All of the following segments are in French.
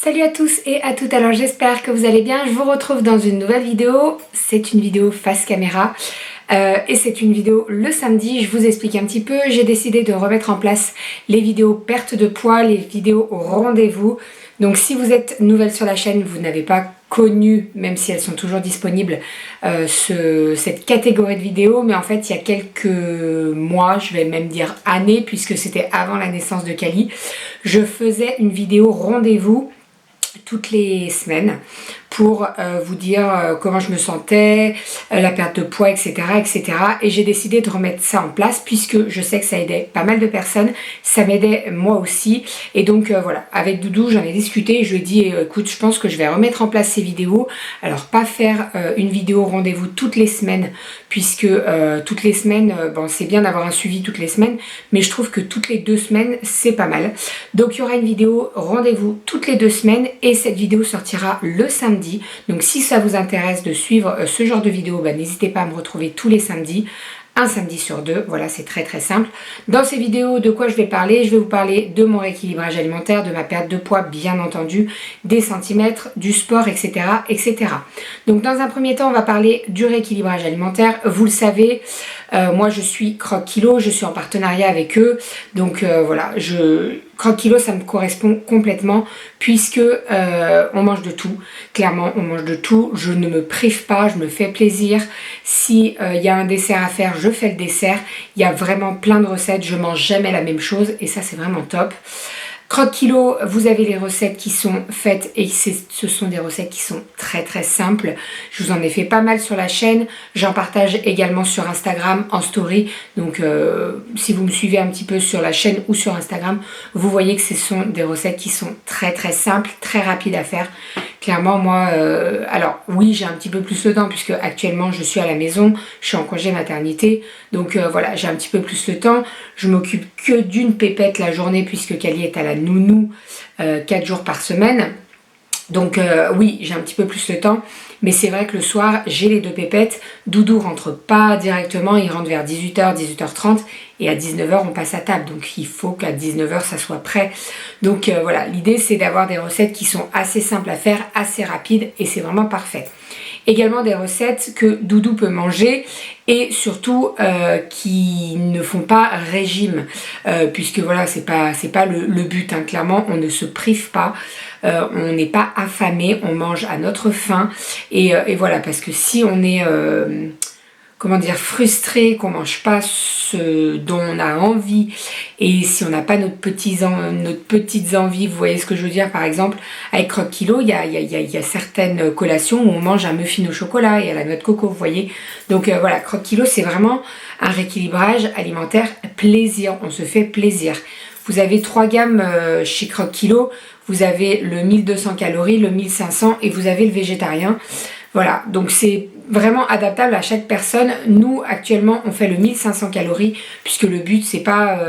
Salut à tous et à toutes, alors j'espère que vous allez bien. Je vous retrouve dans une nouvelle vidéo. C'est une vidéo face caméra et c'est une vidéo le samedi. Je vous explique un petit peu. J'ai décidé de remettre en place les vidéos perte de poids, les vidéos au rendez-vous. Donc si vous êtes nouvelle sur la chaîne, vous n'avez pas connu, même si elles sont toujours disponibles, cette catégorie de vidéos. Mais en fait, il y a quelques mois, je vais même dire années, puisque c'était avant la naissance de Kali, je faisais une vidéo rendez-vous toutes les semaines pour vous dire comment je me sentais, la perte de poids, etc. etc. Et j'ai décidé de remettre ça en place puisque je sais que ça aidait pas mal de personnes, ça m'aidait moi aussi. Et donc voilà, avec Doudou j'en ai discuté et je lui ai dit écoute, je pense que je vais remettre en place ces vidéos. Alors pas faire une vidéo rendez-vous toutes les semaines puisque toutes les semaines, bon c'est bien d'avoir un suivi toutes les semaines, mais je trouve que toutes les 2 semaines c'est pas mal. Donc il y aura une vidéo rendez-vous toutes les 2 semaines et cette vidéo sortira le samedi. Donc si ça vous intéresse de suivre ce genre de vidéo, n'hésitez pas à me retrouver tous les samedis, un samedi sur 2, voilà, c'est très très simple. Dans ces vidéos, de quoi je vais parler? Je vais vous parler de mon rééquilibrage alimentaire, de ma perte de poids bien entendu, des centimètres, du sport, etc. etc. Donc dans un premier temps, on va parler du rééquilibrage alimentaire. Vous le savez, moi je suis Croque Kilo, je suis en partenariat avec eux, donc voilà, Croque Kilo ça me correspond complètement puisque on mange de tout, clairement on mange de tout, je ne me prive pas, je me fais plaisir. Si y a un dessert à faire, je fais le dessert, il y a vraiment plein de recettes, je mange jamais la même chose et ça c'est vraiment top. Croque Kilo, vous avez les recettes qui sont faites et ce sont des recettes qui sont très très simples. Je vous en ai fait pas mal sur la chaîne. J'en partage également sur Instagram en story. Donc si vous me suivez un petit peu sur la chaîne ou sur Instagram, vous voyez que ce sont des recettes qui sont très très simples, très rapides à faire. Clairement, moi, alors oui, j'ai un petit peu plus le temps puisque actuellement je suis à la maison, je suis en congé maternité, donc voilà, j'ai un petit peu plus le temps. Je m'occupe que d'une pépette la journée puisque Kali est à la nounou 4 jours par semaine. Donc oui, j'ai un petit peu plus le temps, mais c'est vrai que le soir, j'ai les 2 pépettes. Doudou rentre pas directement, il rentre vers 18h, 18h30 et à 19h, on passe à table. Donc il faut qu'à 19h, ça soit prêt. Donc voilà, l'idée c'est d'avoir des recettes qui sont assez simples à faire, assez rapides et c'est vraiment parfait. Également des recettes que Doudou peut manger et surtout qui ne font pas régime puisque voilà, c'est pas le but, hein. Clairement on ne se prive pas, on n'est pas affamé, on mange à notre faim et voilà, parce que si on est comment dire, frustré, qu'on mange pas ce dont on a envie et si on n'a pas nos petites envies, vous voyez ce que je veux dire. Par exemple avec Croque Kilo, il y a certaines collations où on mange un muffin au chocolat et à la noix de coco, vous voyez. Donc voilà, Croque Kilo c'est vraiment un rééquilibrage alimentaire plaisir, on se fait plaisir. Vous avez 3 gammes chez Croque Kilo, vous avez le 1200 calories, le 1500 et vous avez le végétarien. Voilà, donc c'est vraiment adaptable à chaque personne. Nous, actuellement, on fait le 1500 calories, puisque le but, c'est pas...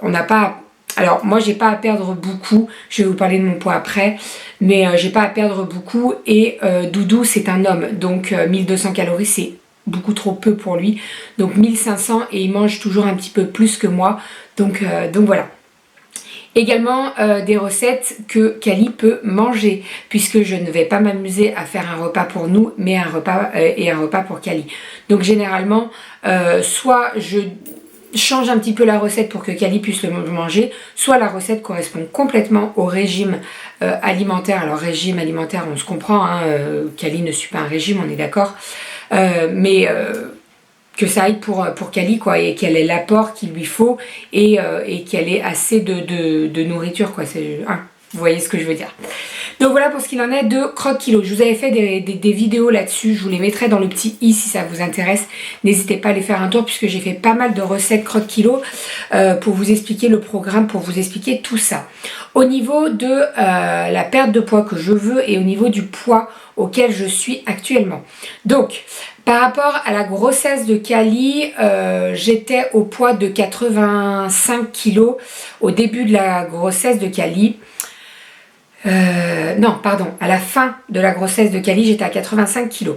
on n'a pas... Alors, moi, j'ai pas à perdre beaucoup. Je vais vous parler de mon poids après. Mais j'ai pas à perdre beaucoup. Et Doudou, c'est un homme. Donc, 1200 calories, c'est beaucoup trop peu pour lui. Donc, 1500 et il mange toujours un petit peu plus que moi. Donc voilà. Également des recettes que Kali peut manger, puisque je ne vais pas m'amuser à faire un repas pour nous, mais un repas pour Kali. Donc généralement, soit je change un petit peu la recette pour que Kali puisse le manger, soit la recette correspond complètement au régime alimentaire. Alors régime alimentaire, on se comprend, hein, Kali ne suit pas un régime, on est d'accord, mais que ça aille pour Kali, quoi, et qu'elle ait l'apport qu'il lui faut et qu'elle ait assez de nourriture, quoi. Hein, vous voyez ce que je veux dire. Donc voilà pour ce qu'il en est de Croque Kilo. Je vous avais fait des vidéos là-dessus, je vous les mettrai dans le petit i si ça vous intéresse. N'hésitez pas à aller faire un tour puisque j'ai fait pas mal de recettes Croque Kilo pour vous expliquer le programme, pour vous expliquer tout ça. Au niveau de la perte de poids que je veux et au niveau du poids auquel je suis actuellement. Donc, par rapport à la grossesse de Kali, j'étais au poids de 85 kg au début de la grossesse de Kali. Non, pardon, à la fin de la grossesse de Kali, j'étais à 85 kg.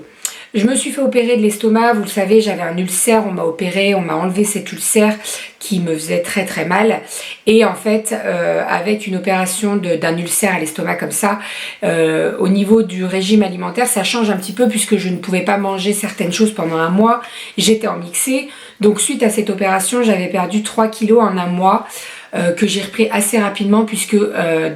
Je me suis fait opérer de l'estomac, vous le savez, j'avais un ulcère, on m'a opéré, on m'a enlevé cet ulcère qui me faisait très très mal. Et en fait, avec une opération d'un ulcère à l'estomac comme ça, au niveau du régime alimentaire, ça change un petit peu puisque je ne pouvais pas manger certaines choses pendant un mois. J'étais en mixé, donc suite à cette opération, j'avais perdu 3 kilos en un mois. Que j'ai repris assez rapidement puisque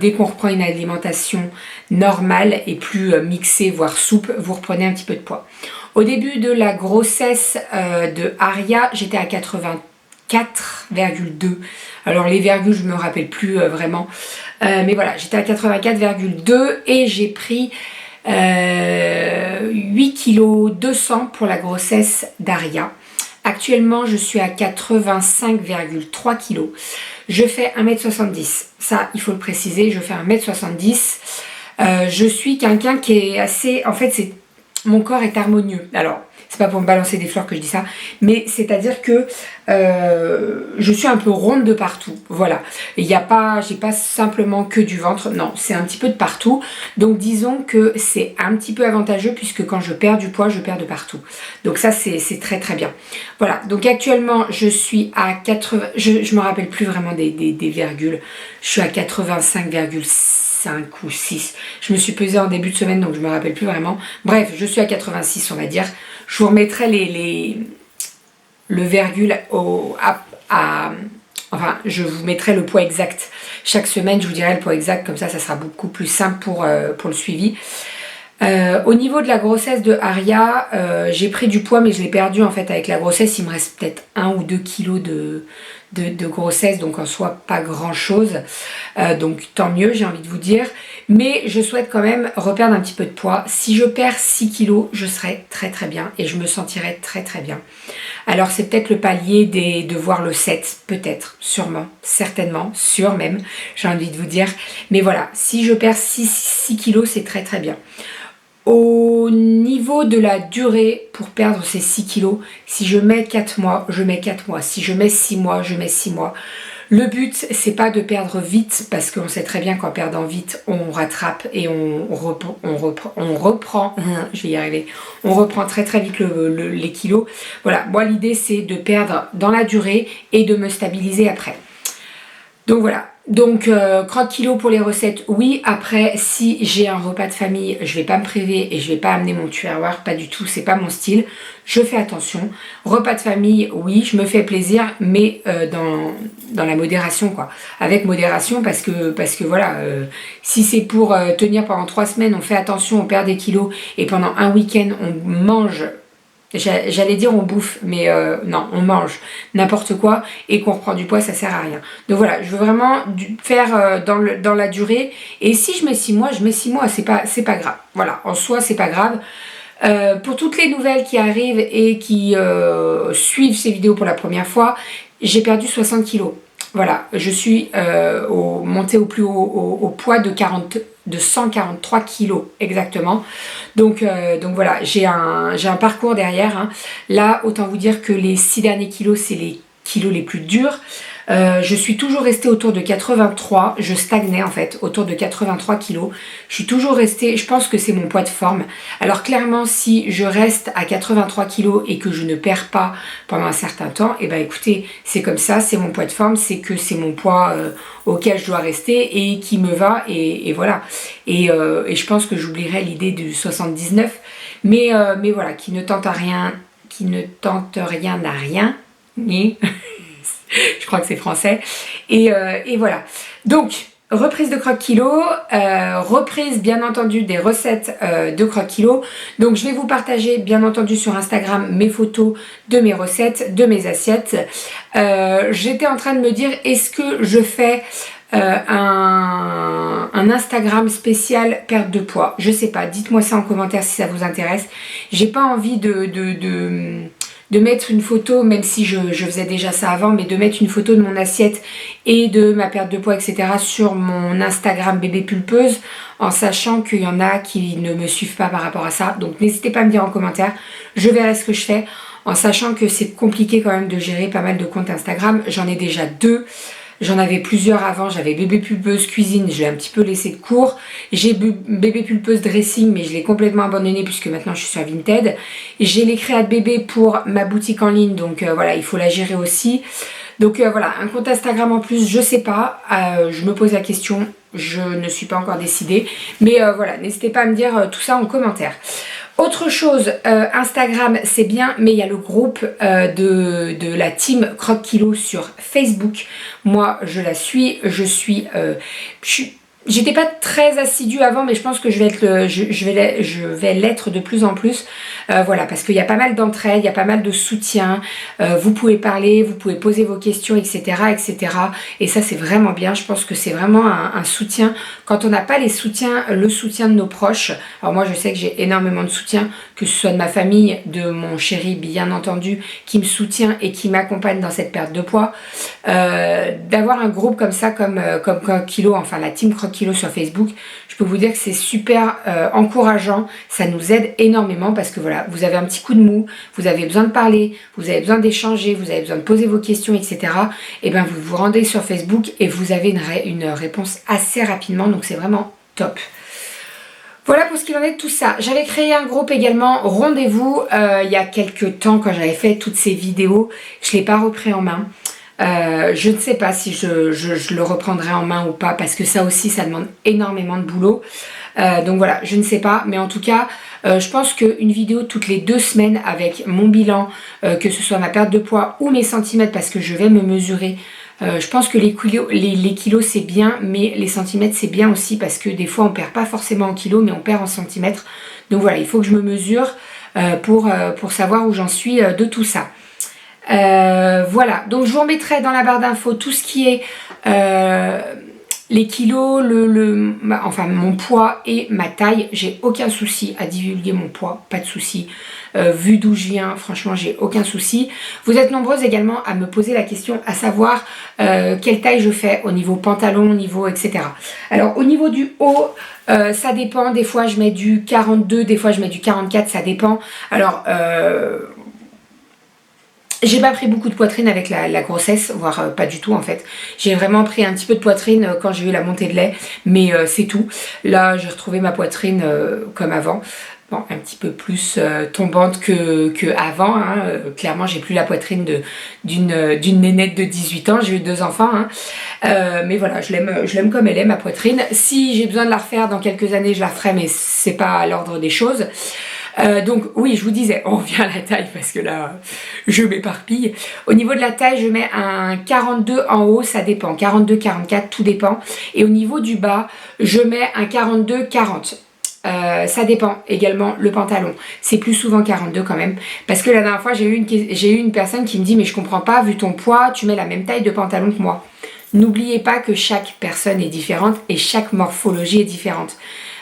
dès qu'on reprend une alimentation normale et plus mixée voire soupe, vous reprenez un petit peu de poids. Au début de la grossesse de Aria, j'étais à 84,2. Alors les virgules je me rappelle plus vraiment, mais voilà, j'étais à 84,2 et j'ai pris 8 kg 200 pour la grossesse d'Aria. Actuellement, je suis à 85,3 kg. Je fais 1m70. Ça, il faut le préciser, je fais 1m70. Je suis quelqu'un qui est assez... En fait, mon corps est harmonieux. Alors, c'est pas pour me balancer des fleurs que je dis ça, mais c'est-à-dire que je suis un peu ronde de partout. Voilà. J'ai pas simplement que du ventre. Non, c'est un petit peu de partout. Donc, disons que c'est un petit peu avantageux puisque quand je perds du poids, je perds de partout. Donc ça, c'est très très bien. Voilà. Donc actuellement, je suis à 80... Je me rappelle plus vraiment des virgules. Je suis à 85,5 ou 6. Je me suis pesée en début de semaine, donc je me rappelle plus vraiment. Bref, je suis à 86, on va dire. Je vous remettrai le virgule enfin, je vous mettrai le poids exact. Chaque semaine, je vous dirai le poids exact, comme ça sera beaucoup plus simple pour le suivi. Au niveau de la grossesse de Aria, j'ai pris du poids, mais je l'ai perdu en fait avec la grossesse. Il me reste peut-être 1 ou 2 kilos de grossesse, donc en soi pas grand chose. Donc tant mieux, j'ai envie de vous dire. Mais je souhaite quand même reperdre un petit peu de poids. Si je perds 6 kilos, je serai très très bien et je me sentirai très très bien. Alors c'est peut-être le palier de voir le 7, peut-être, sûrement, certainement, sûr même, j'ai envie de vous dire. Mais voilà, si je perds 6 kilos, c'est très très bien. Au niveau de la durée pour perdre ces 6 kilos, si je mets 4 mois, je mets 4 mois. Si je mets 6 mois, je mets 6 mois. Le but, c'est pas de perdre vite, parce qu'on sait très bien qu'en perdant vite, on rattrape et on reprend, je vais y arriver, on reprend très très vite les kilos. Voilà, moi l'idée c'est de perdre dans la durée et de me stabiliser après. Donc voilà. Donc croque kilo pour les recettes, oui. Après, si j'ai un repas de famille, je vais pas me priver et je vais pas amener mon tupperware, pas du tout, c'est pas mon style. Je fais attention. Repas de famille, oui, je me fais plaisir, mais dans la modération, quoi. Avec modération, parce que voilà, si c'est pour tenir pendant 3 semaines, on fait attention, on perd des kilos, et pendant un week-end, on mange... J'allais dire on bouffe, mais non, on mange n'importe quoi et qu'on reprend du poids, ça sert à rien. Donc voilà, je veux vraiment faire dans la durée. Et si je mets 6 mois, je mets 6 mois, c'est pas grave. Voilà, en soi, c'est pas grave. Pour toutes les nouvelles qui arrivent et qui suivent ces vidéos pour la première fois, j'ai perdu 60 kilos. Voilà, je suis montée au plus haut au poids de 143 kilos exactement. Donc voilà, j'ai un parcours derrière. Hein. Là, autant vous dire que les 6 derniers kilos, c'est les kilos les plus durs. Je suis toujours restée autour de 83, je stagnais en fait, autour de 83 kilos. Je suis toujours restée, je pense que c'est mon poids de forme. Alors clairement, si je reste à 83 kilos et que je ne perds pas pendant un certain temps, et ben écoutez, c'est comme ça, c'est mon poids de forme, c'est que c'est mon poids auquel je dois rester et qui me va, et voilà. Et je pense que j'oublierai l'idée du 79, mais voilà, qui ne tente rien à rien, ni... Je crois que c'est français. Et voilà. Donc, reprise de croque kilo, reprise bien entendu des recettes de croque kilo. Donc, je vais vous partager bien entendu sur Instagram mes photos de mes recettes, de mes assiettes. J'étais en train de me dire, est-ce que je fais un Instagram spécial perte de poids? Je sais pas, dites-moi ça en commentaire si ça vous intéresse. J'ai pas envie de mettre une photo, même si je faisais déjà ça avant, mais de mettre une photo de mon assiette et de ma perte de poids, etc. sur mon Instagram bébé pulpeuse, en sachant qu'il y en a qui ne me suivent pas par rapport à ça. Donc n'hésitez pas à me dire en commentaire, je verrai ce que je fais, en sachant que c'est compliqué quand même de gérer pas mal de comptes Instagram. J'en ai déjà 2. J'en avais plusieurs avant, j'avais bébé pulpeuse cuisine, je l'ai un petit peu laissé de court. J'ai bébé pulpeuse dressing, mais je l'ai complètement abandonné puisque maintenant je suis sur Vinted. J'ai les créas de bébé pour ma boutique en ligne, donc voilà, il faut la gérer aussi. Donc voilà, un compte Instagram en plus, je sais pas, je me pose la question, je ne suis pas encore décidée. Mais voilà, n'hésitez pas à me dire tout ça en commentaire. Autre chose, Instagram c'est bien, mais il y a le groupe de la team Croque Kilo sur Facebook. Moi je la suis, j'étais pas très assidue avant, mais je pense que je vais l'être de plus en plus. Voilà, parce qu'il y a pas mal d'entraide, il y a pas mal de soutien. Vous pouvez parler, vous pouvez poser vos questions, etc. etc. Et ça, c'est vraiment bien. Je pense que c'est vraiment un soutien. Quand on n'a pas le soutien de nos proches. Alors moi, je sais que j'ai énormément de soutien, que ce soit de ma famille, de mon chéri, bien entendu, qui me soutient et qui m'accompagne dans cette perte de poids. D'avoir un groupe comme ça, comme Croque Kilo, enfin la team Croque Kilo sur Facebook, je peux vous dire que c'est super encourageant, ça nous aide énormément parce que voilà, vous avez un petit coup de mou, vous avez besoin de parler, vous avez besoin d'échanger, vous avez besoin de poser vos questions, etc. Et bien vous vous rendez sur Facebook et vous avez une réponse assez rapidement, donc c'est vraiment top. Voilà pour ce qu'il en est de tout ça. J'avais créé un groupe également, Rendez-vous, il y a quelques temps quand j'avais fait toutes ces vidéos, je ne l'ai pas repris en main. Je ne sais pas si je le reprendrai en main ou pas parce que ça aussi ça demande énormément de boulot. Donc voilà, je ne sais pas, mais en tout cas je pense qu'une vidéo toutes les 2 semaines avec mon bilan, que ce soit ma perte de poids ou mes centimètres parce que je vais me mesurer. Je pense que les kilos c'est bien, mais les centimètres c'est bien aussi parce que des fois on perd pas forcément en kilos mais on perd en centimètres. Donc voilà, il faut que je me mesure pour savoir où j'en suis de tout ça. Voilà, donc je vous remettrai dans la barre d'infos tout ce qui est les kilos, enfin mon poids et ma taille. J'ai aucun souci à divulguer mon poids, pas de souci. Vu d'où je viens, franchement j'ai aucun souci. Vous êtes nombreuses également à me poser la question à savoir quelle taille je fais au niveau pantalon, au niveau etc. Alors au niveau du haut, ça dépend, des fois je mets du 42, des fois je mets du 44, ça dépend. Alors j'ai pas pris beaucoup de poitrine avec la grossesse, voire pas du tout en fait. J'ai vraiment pris un petit peu de poitrine quand j'ai eu la montée de lait, mais c'est tout. Là j'ai retrouvé ma poitrine comme avant. Bon, un petit peu plus tombante que avant, hein. Clairement j'ai plus la poitrine d'une nénette de 18 ans, j'ai eu 2 enfants, hein. Mais voilà, je l'aime comme elle est ma poitrine. Si j'ai besoin de la refaire dans quelques années je la ferai, mais c'est pas à l'ordre des choses. Donc oui, je vous disais, on revient à la taille parce que là je m'éparpille. Au niveau de la taille, je mets un 42 en haut, ça dépend, 42, 44, tout dépend. Et au niveau du bas, je mets un 42, 40. Ça dépend également le pantalon, c'est plus souvent 42 quand même, parce que la dernière fois j'ai eu une personne qui me dit mais je comprends pas, vu ton poids tu mets la même taille de pantalon que moi. N'oubliez pas que chaque personne est différente et chaque morphologie est différente.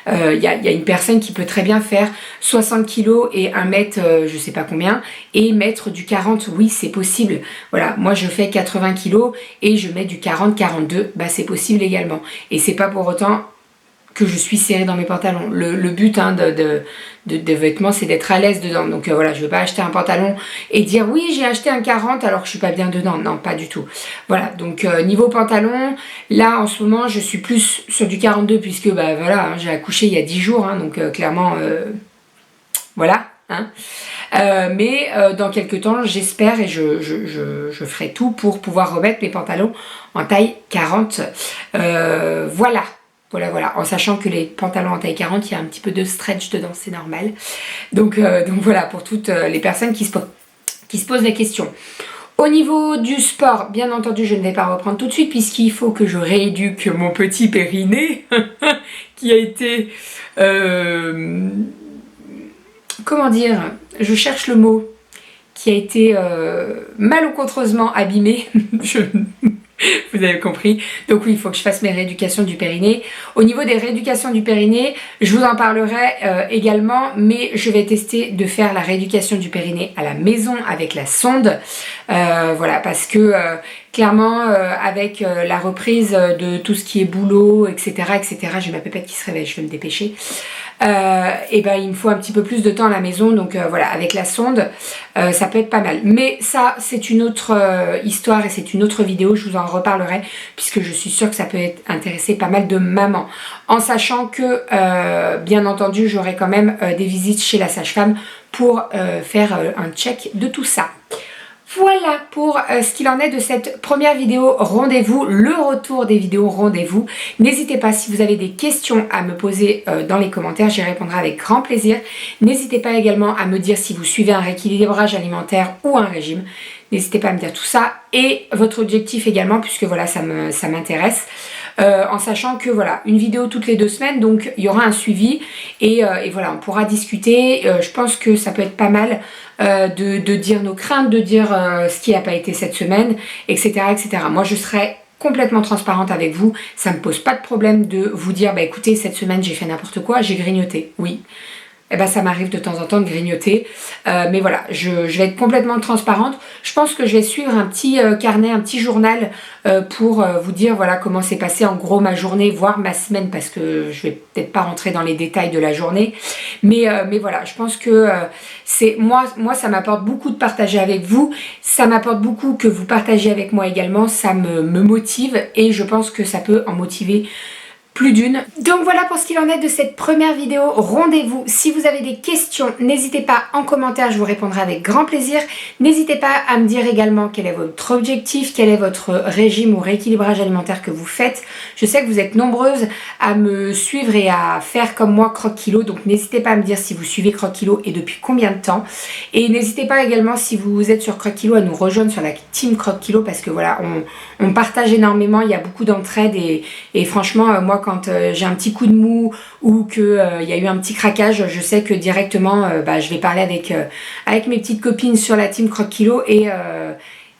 Y a une personne qui peut très bien faire 60 kg et 1 mètre je sais pas combien et mettre du 40, oui c'est possible. Voilà, moi je fais 80 kg et je mets du 40-42, bah c'est possible également. Et c'est pas pour autant que je suis serrée dans mes pantalons. Le but hein, de vêtements c'est d'être à l'aise dedans. Donc voilà, je ne vais pas acheter un pantalon et dire oui j'ai acheté un 40 alors que je suis pas bien dedans. Non, pas du tout. Voilà, donc niveau pantalon, là en ce moment je suis plus sur du 42 puisque bah voilà, hein, j'ai accouché il y a 10 jours, hein, donc clairement voilà. Hein. Mais dans quelques temps j'espère et je ferai tout pour pouvoir remettre mes pantalons en taille 40. Voilà. Voilà, en sachant que les pantalons en taille 40, il y a un petit peu de stretch dedans, c'est normal. Donc voilà, pour toutes les personnes qui se posent la question. Au niveau du sport, bien entendu, je ne vais pas reprendre tout de suite puisqu'il faut que je rééduque mon petit périnée qui a été... comment dire? Je cherche le mot. Qui a été malencontreusement abîmé. Vous avez compris. Donc oui, il faut que je fasse mes rééducations du périnée. Au niveau des rééducations du périnée, je vous en parlerai également, mais je vais tester de faire la rééducation du périnée à la maison avec la sonde. Voilà, parce que Clairement, avec la reprise de tout ce qui est boulot, etc., etc., j'ai ma pépette qui se réveille, je vais me dépêcher. Et ben il me faut un petit peu plus de temps à la maison, donc voilà, avec la sonde, ça peut être pas mal. Mais ça, c'est une autre histoire et c'est une autre vidéo, je vous en reparlerai, puisque je suis sûre que ça peut intéresser pas mal de mamans. En sachant que, bien entendu, j'aurai quand même des visites chez la sage-femme pour faire un check de tout ça. Voilà pour ce qu'il en est de cette première vidéo rendez-vous, le retour des vidéos rendez-vous. N'hésitez pas, si vous avez des questions à me poser dans les commentaires, j'y répondrai avec grand plaisir. N'hésitez pas également à me dire si vous suivez un rééquilibrage alimentaire ou un régime. N'hésitez pas à me dire tout ça et votre objectif également, puisque voilà, ça m'intéresse. En sachant que voilà, une vidéo toutes les 2 semaines, donc il y aura un suivi et voilà, on pourra discuter. Je pense que ça peut être pas mal de dire nos craintes, de dire ce qui n'a pas été cette semaine, etc., etc. Moi, je serai complètement transparente avec vous. Ça me pose pas de problème de vous dire, bah écoutez, cette semaine j'ai fait n'importe quoi, j'ai grignoté. Oui. Eh ben, ça m'arrive de temps en temps de grignoter. Mais voilà, je vais être complètement transparente. Je pense que je vais suivre un petit carnet, un petit journal pour vous dire voilà comment s'est passé en gros ma journée, voire ma semaine, parce que je vais peut-être pas rentrer dans les détails de la journée. Mais voilà, je pense que c'est moi, ça m'apporte beaucoup de partager avec vous. Ça m'apporte beaucoup que vous partagez avec moi également. Ça me motive et je pense que ça peut en motiver plus d'une. Donc voilà pour ce qu'il en est de cette première vidéo rendez-vous. Si vous avez des questions, n'hésitez pas en commentaire, je vous répondrai avec grand plaisir. N'hésitez pas à me dire également quel est votre objectif, quel est votre régime ou rééquilibrage alimentaire que vous faites. Je sais que vous êtes nombreuses à me suivre et à faire comme moi Croque Kilo, donc n'hésitez pas à me dire si vous suivez Croque Kilo et depuis combien de temps. Et n'hésitez pas également, si vous êtes sur Croque Kilo, à nous rejoindre sur la team Croque Kilo, parce que voilà, on partage énormément, il y a beaucoup d'entraide et franchement, moi quand j'ai un petit coup de mou ou qu'il y a eu un petit craquage, je sais que directement je vais parler avec mes petites copines sur la team Croque Kilo et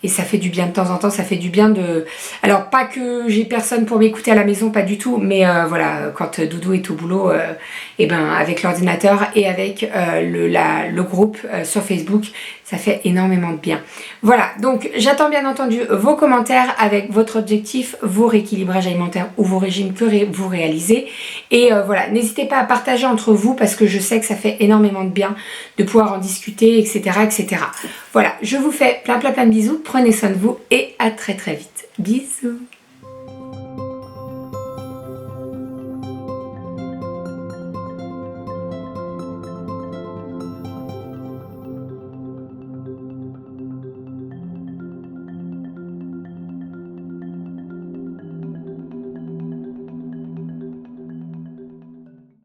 ça fait du bien de temps en temps, ça fait du bien de... Alors pas que j'ai personne pour m'écouter à la maison, pas du tout, mais voilà, quand Doudou est au boulot, et ben avec l'ordinateur et avec le groupe sur Facebook, ça fait énormément de bien. Voilà, donc j'attends bien entendu vos commentaires avec votre objectif, vos rééquilibrages alimentaires ou vos régimes que vous réalisez. Et voilà, n'hésitez pas à partager entre vous parce que je sais que ça fait énormément de bien de pouvoir en discuter, etc., etc. Voilà, je vous fais plein de bisous, prenez soin de vous et à très vite. Bisous.